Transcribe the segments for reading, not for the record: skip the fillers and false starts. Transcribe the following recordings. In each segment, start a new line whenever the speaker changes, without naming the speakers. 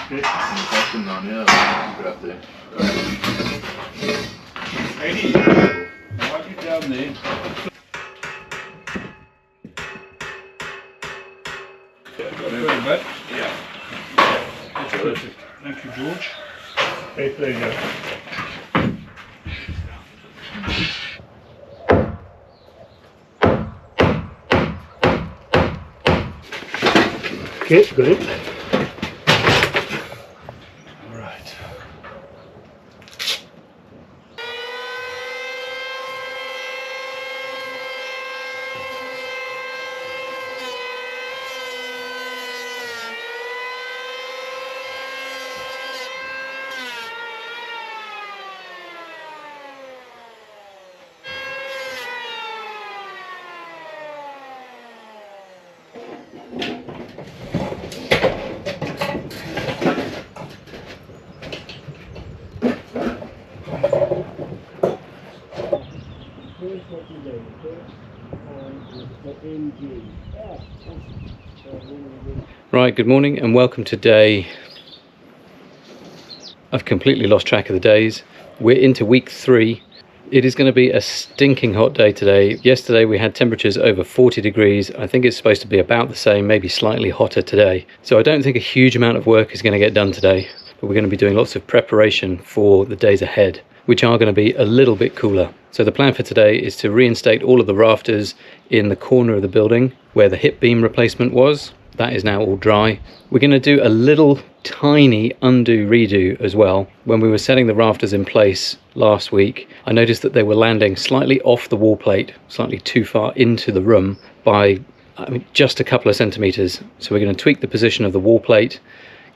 Tasten on, yeah. Grab there.
Eddie, wipe it down there. Got a bit? Yeah. That's perfect. Thank you, George.
Hey, there you go. Okay, good.
All right.
Right, good morning and welcome to day... I've completely lost track of the days. We're into week 3. It is going to be a stinking hot day today. Yesterday we had temperatures over 40 degrees. I think it's supposed to be about the same, maybe slightly hotter today. So I don't think a huge amount of work is going to get done today, but we're going to be doing lots of preparation for the days ahead, which are going to be a little bit cooler. So the plan for today is to reinstate all of the rafters in the corner of the building where the hip beam replacement was. That is now all dry. We're going to do a little tiny undo redo as well. When we were setting the rafters in place last week, I noticed that they were landing slightly off the wall plate, slightly too far into the room by just a couple of centimeters. So we're going to tweak the position of the wall plate,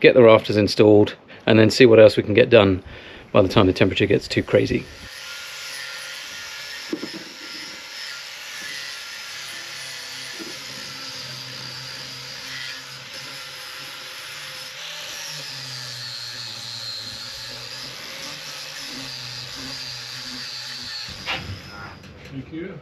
get the rafters installed, and then see what else we can get done by the time the temperature gets too crazy.
Thank you.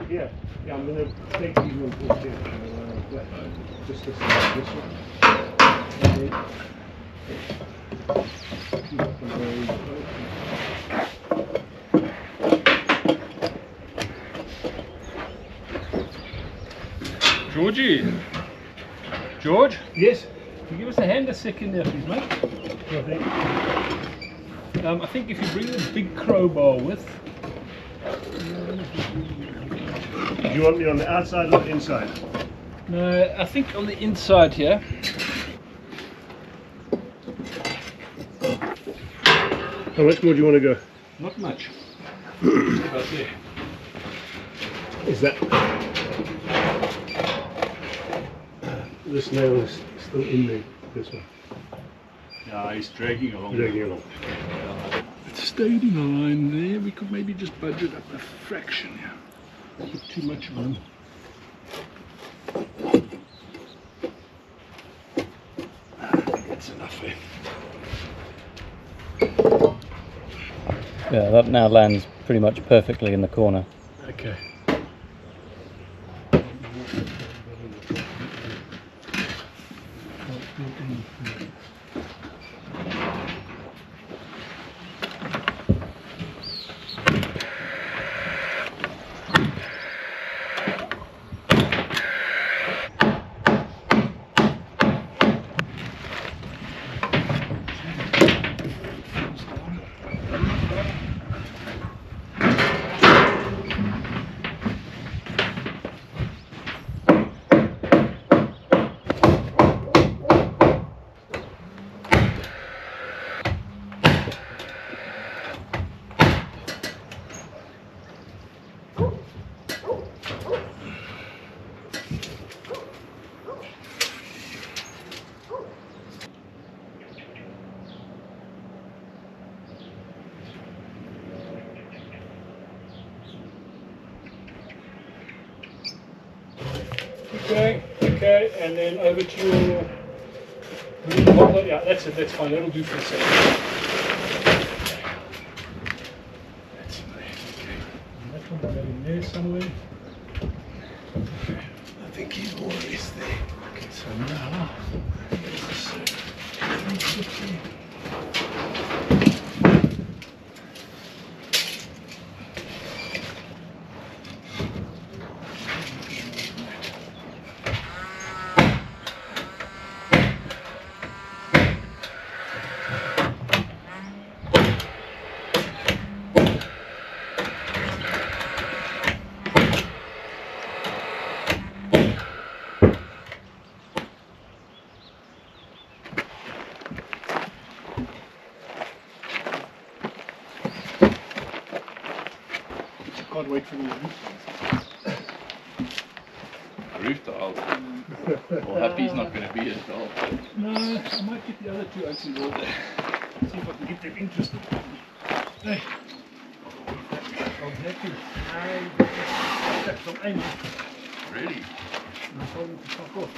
Yeah, I'm going to take these ones off here. Just this one.
Georgie. George?
Yes?
Can you give us a hand a second there, please, mate?
Sure thing.
I think if you bring the big crowbar with.
Do you want me on the outside or inside?
No, I think on the inside here.
How much more do you want to go?
Not much. About there.
Is that... This nail is still in there, this one.
Yeah, he's dragging along.
Dragging along.
It stayed in a line there. We could maybe just budge it up a fraction. Yeah. Put too much on. That's enough, eh?
Yeah, that now lands pretty much perfectly in the corner.
Okay. Okay, and then over to your yeah, that's it, that's fine, that'll do for a second. That's in there, okay. And that one will go in there somewhere. Okay.
I think he's more or less there.
Okay, so now, there's this 360. Can't wait for the roof.
Roof tile. Well, Happy's not going to be involved.
No, I might get the other two oaks involved there. See if I can get them interested. Hey. I'm happy. That's from Amy.
Really?
I told him to fuck off.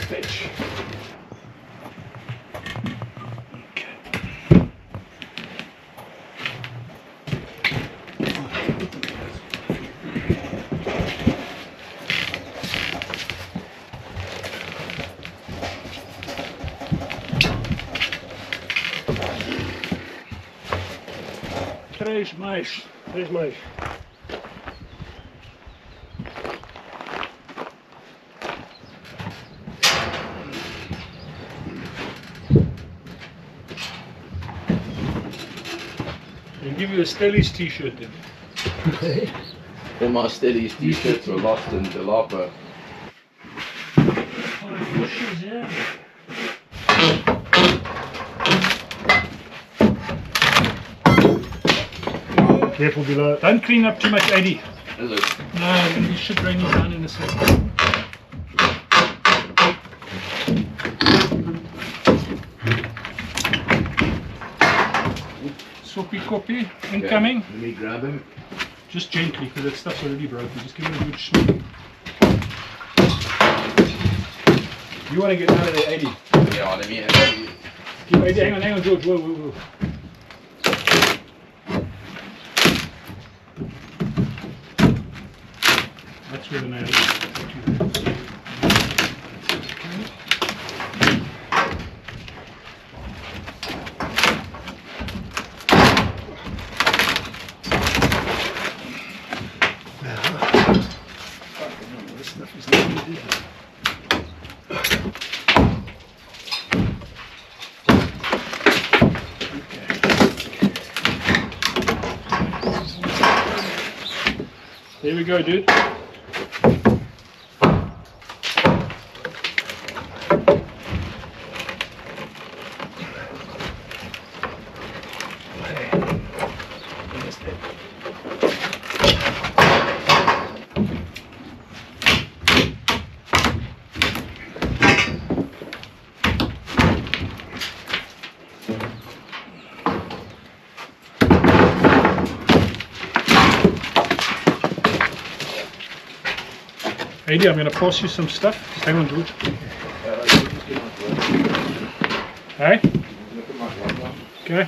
Fetch. Três mais. I'll give you a Stellies t-shirt then.
All my Steadies t-shirts were lost in Jalapa.
Bushes, yeah. Careful below. Don't clean up too much, Eddie.
Is it?
No, you should rain it down in a second. Soppy copy, incoming.
Let me grab him.
Just gently, because that stuff's already broken. Just give it a good shake. You want to get out of there, Eddie.
Yeah, let me have you.
Eddie, hang on, George. Whoa. That's where the nail is. This stuff is not going to do that. There we go, dude. Eddie, I'm going to pass you some stuff. Just hang on, George. Hey? Okay.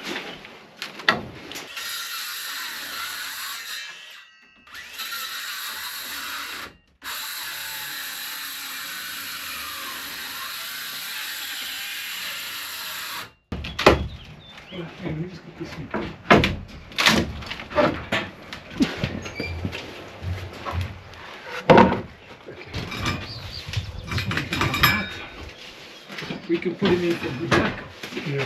We can put him in from the back. Yeah.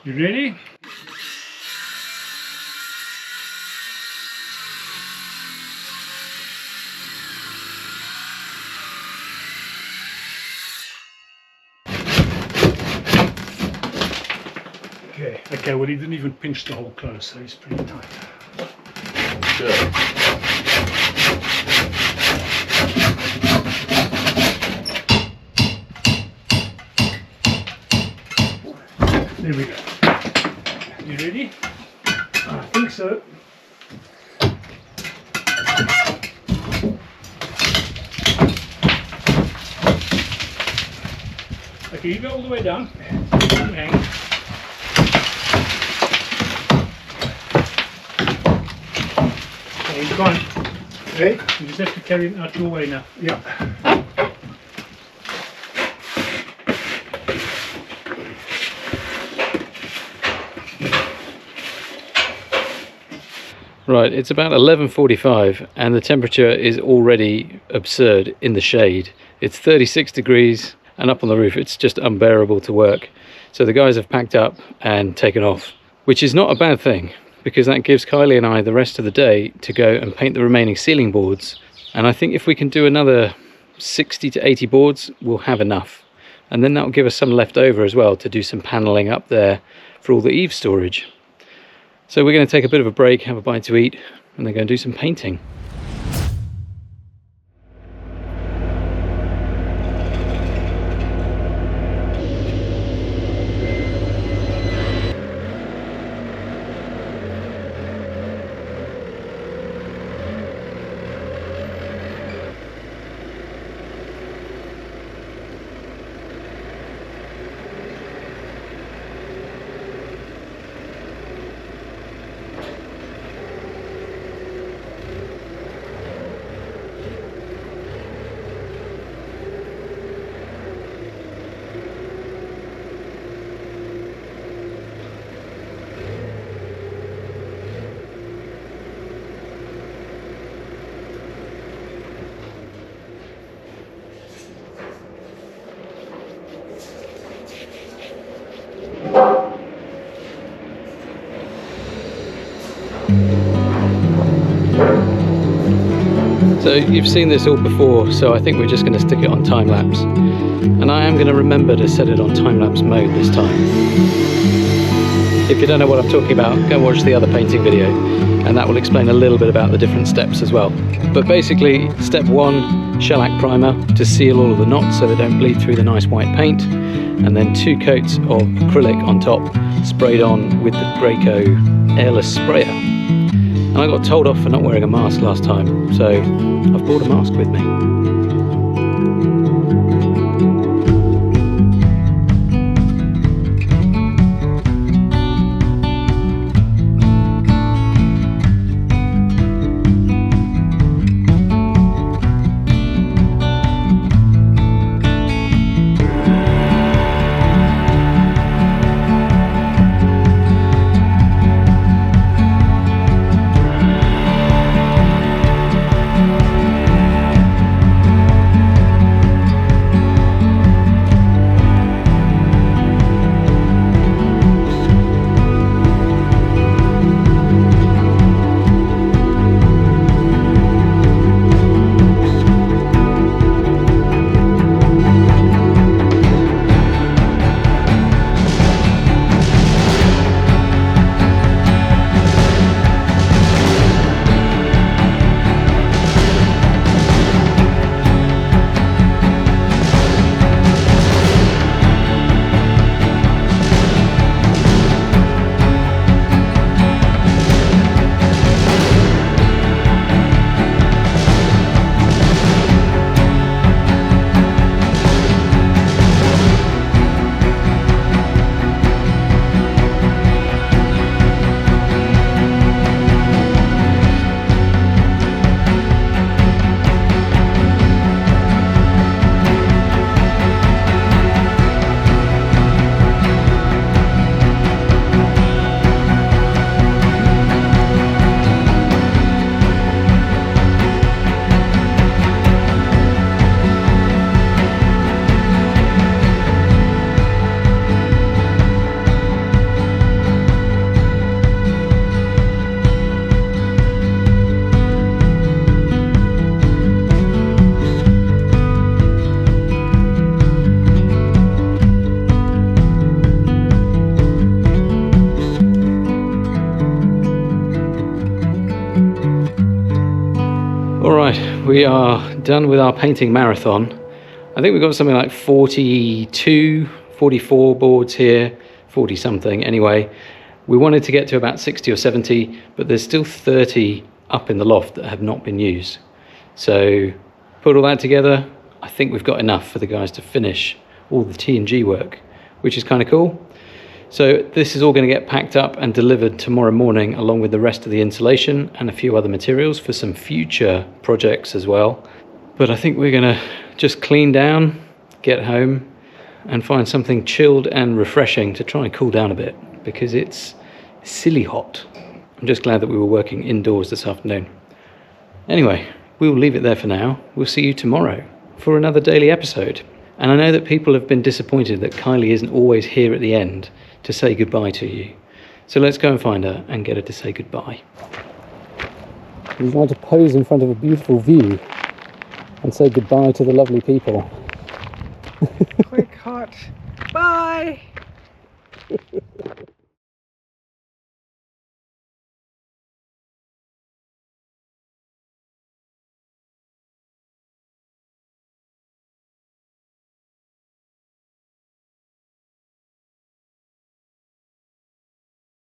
You ready? Okay, well he didn't even pinch the hole close, so he's pretty tight.
Sure.
There we go. You ready?
I think so.
Okay, you go all the way down. Hang. Okay, he's gone.
Hey?
You just have to carry him out your way now.
Yeah.
Right, it's about 11:45 and the temperature is already absurd in the shade. It's 36 degrees and up on the roof it's just unbearable to work. So the guys have packed up and taken off, which is not a bad thing because that gives Kylie and I the rest of the day to go and paint the remaining ceiling boards. And I think if we can do another 60 to 80 boards, we'll have enough. And then that'll give us some left over as well to do some paneling up there for all the eave storage. So we're going to take a bit of a break, have a bite to eat, and then go and do some painting. So you've seen this all before, so I think we're just going to stick it on time lapse. And I am going to remember to set it on time lapse mode this time. If you don't know what I'm talking about, go and watch the other painting video, and that will explain a little bit about the different steps as well. But basically, step 1, shellac primer to seal all of the knots so they don't bleed through the nice white paint, and then 2 coats of acrylic on top, sprayed on with the Graco airless sprayer. And I got told off for not wearing a mask last time, so I've brought a mask with me. we are done with our painting marathon. I think we've got something like 42, 44 boards here, 40 something. Anyway, we wanted to get to about 60 or 70, but there's still 30 up in the loft that have not been used. So put all that together, I think we've got enough for the guys to finish all the T&G work, which is kind of cool. So this is all going to get packed up and delivered tomorrow morning, along with the rest of the insulation and a few other materials for some future projects as well. But I think we're going to just clean down, get home, and find something chilled and refreshing to try and cool down a bit, because it's silly hot. I'm just glad that we were working indoors this afternoon. Anyway, we'll leave it there for now. We'll see you tomorrow for another daily episode. And I know that people have been disappointed that Kylie isn't always here at the end to say goodbye to you. So let's go and find her and get her to say goodbye. We'd like to pose in front of a beautiful view and say goodbye to the lovely people.
Quick hot. Bye!